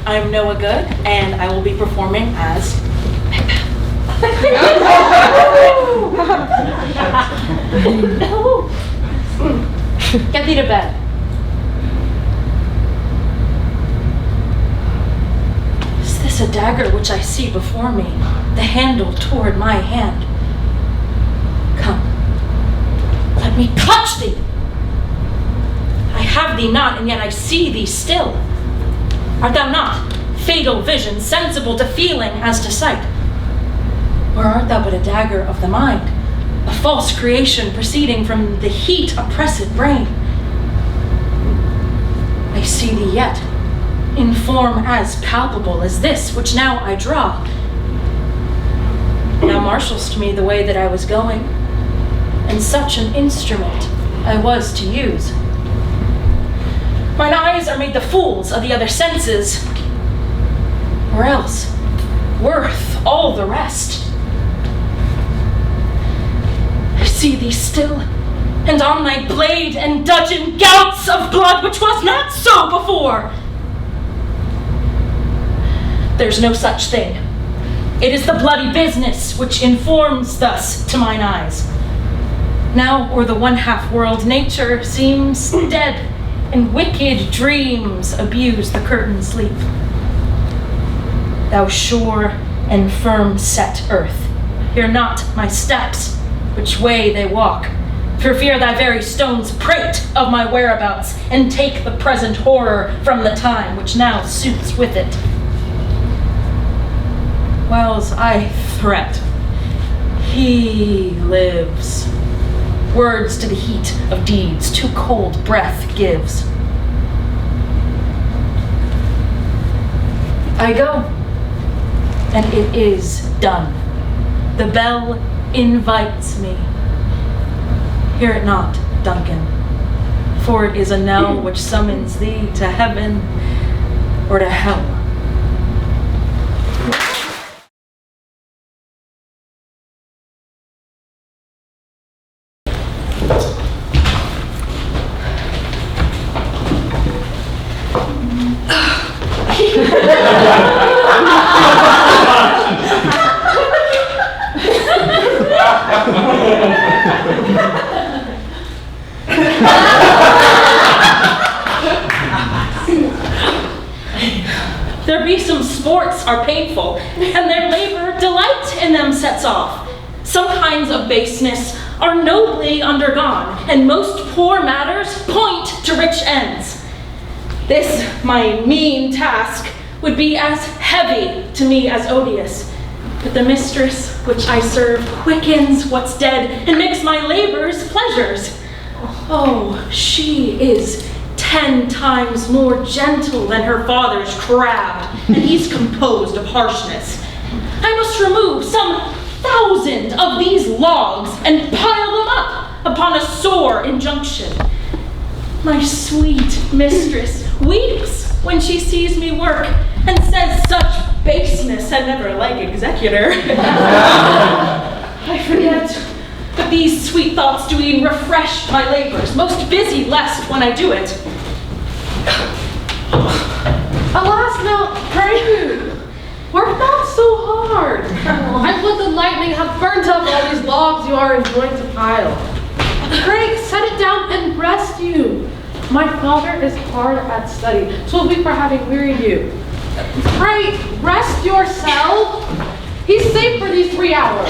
I'm Noah Good, and I will be performing as Macbeth. Get thee to bed. Is this a dagger which I see before me, the handle toward my hand? Come, let me clutch thee! I have thee not, and yet I see thee still. Art thou not, fatal vision, sensible to feeling as to sight? Or art thou but a dagger of the mind, a false creation proceeding from the heat oppressed brain? I see thee yet, in form as palpable as this which now I draw. Thou marshalst me the way that I was going, and such an instrument I was to use. Mine eyes are made the fools of the other senses, or else worth all the rest. I see thee still, and on thy blade and dudgeon gouts of blood, which was not so before. There's no such thing. It is the bloody business which informs thus to mine eyes. Now o'er the one-half world nature seems dead, and wicked dreams abuse the curtain sleep. Thou sure and firm set earth, hear not my steps, which way they walk, for fear thy very stones prate of my whereabouts, and take the present horror from the time which now suits with it. Whiles I threat, he lives. Words to the heat of deeds too cold breath gives. I go, and it is done. The bell invites me. Hear it not, Duncan, for it is a knell which summons thee to heaven or to hell. There be some sports are painful, and their labor delight in them sets off. Some kinds of baseness are nobly undergone, and most poor matters point to rich ends. This, my mean task, would be as heavy to me as odious, but the mistress which I serve quickens what's dead, and makes my labors pleasures. Oh, she is 10 times more gentle than her father's crab, and he's composed of harshness. I must remove some 1,000 of these logs and pile them up upon a sore injunction. My sweet mistress weeps when she sees me work, and says such baseness had never like executor. I forget, but these sweet thoughts do e'en refresh my labors, most busy lest when I do it. Alas, now, pray you, work not so hard. I would the lightning have burnt up all these logs you are enjoined to pile. Pray, set it down and rest you. My father is hard at study, 'twill be for having wearied you. Pray, rest yourself. He's safe for these 3 hours.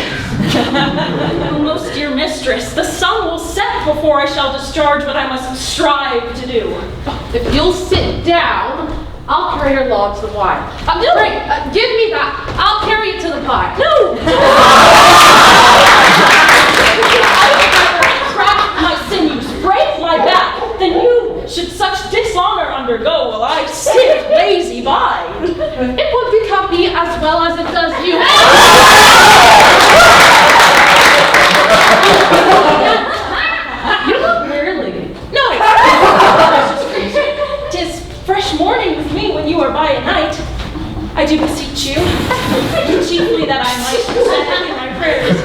Oh, most dear mistress, the sun will set before I shall discharge what I must strive to do. If you'll sit down, I'll carry your logs the while. No. Pray, give me that. I'll carry it to the pile. No! Crack my sinews, break my back, then you should such dishonor undergo while I sit lazy by. It would become me as well as it does you. You look wearily. No! 'Tis fresh morning with me when you are by at night. I do beseech you, chiefly that I might send in my prayers.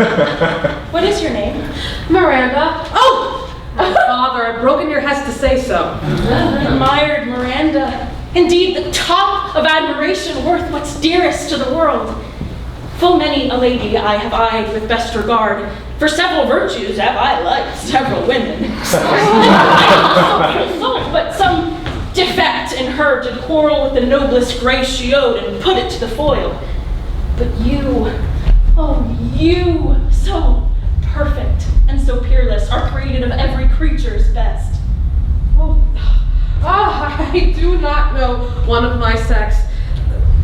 What is your name? Miranda. Oh! Father, I've broken your hest to say so. Admired Miranda, Indeed, the top of admiration worth what's dearest to the world. Full many a lady I have eyed with best regard, for several virtues have I liked several women. But some defect in her did quarrel with the noblest grace she owed and put it to the foil. But you, oh you, so perfect and so peerless, are created of every creature's best. I do not know one of my sex,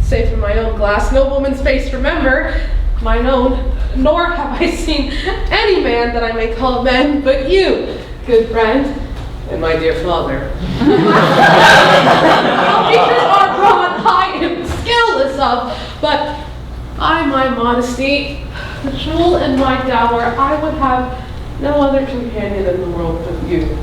save for my own glass, no woman's face remember, mine own, nor have I seen any man that I may call man but you, good friend, and my dear father. Features are broad, I am skillless of, but I, my modesty, the jewel and my dower, I would have no other companion in the world but you.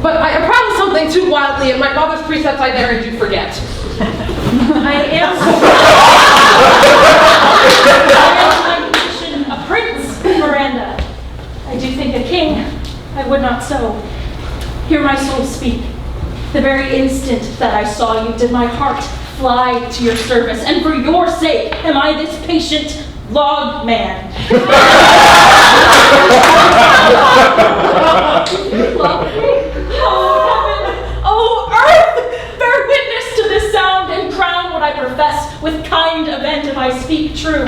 But I am proud of something too wildly, and my father's precepts I dare you forget. I am my position a prince, Miranda. I do think a king, I would not so. Hear my soul speak. The very instant that I saw you did my heart fly to your service, and for your sake am I this patient log man. Love me? Oh heaven, oh earth, bear witness to this sound and crown what I profess with kind event if I speak true.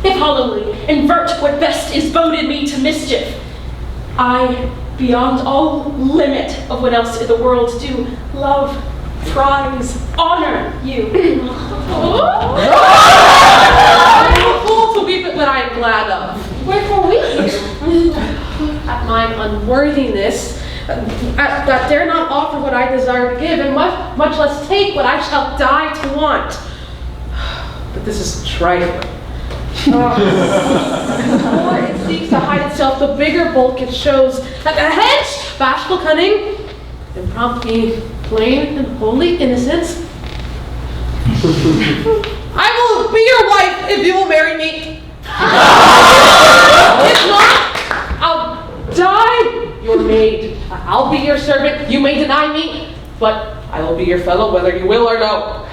If hollowly invert what best is boded me to mischief. I, beyond all limit of what else in the world do, love, prize, honor you. I am a fool to weep at what I am glad of. Wherefore weep? At mine unworthiness, that dare not offer what I desire to give, and much less take what I shall die to want. But this is trifling. The more it seeks to hide itself, the bigger bulk it shows. A hedge, bashful cunning, and prompt me plain and holy innocence. I will be your wife if you will marry me. If not, I'll die your maid. I'll be your servant. You may deny me, but I will be your fellow whether you will or no.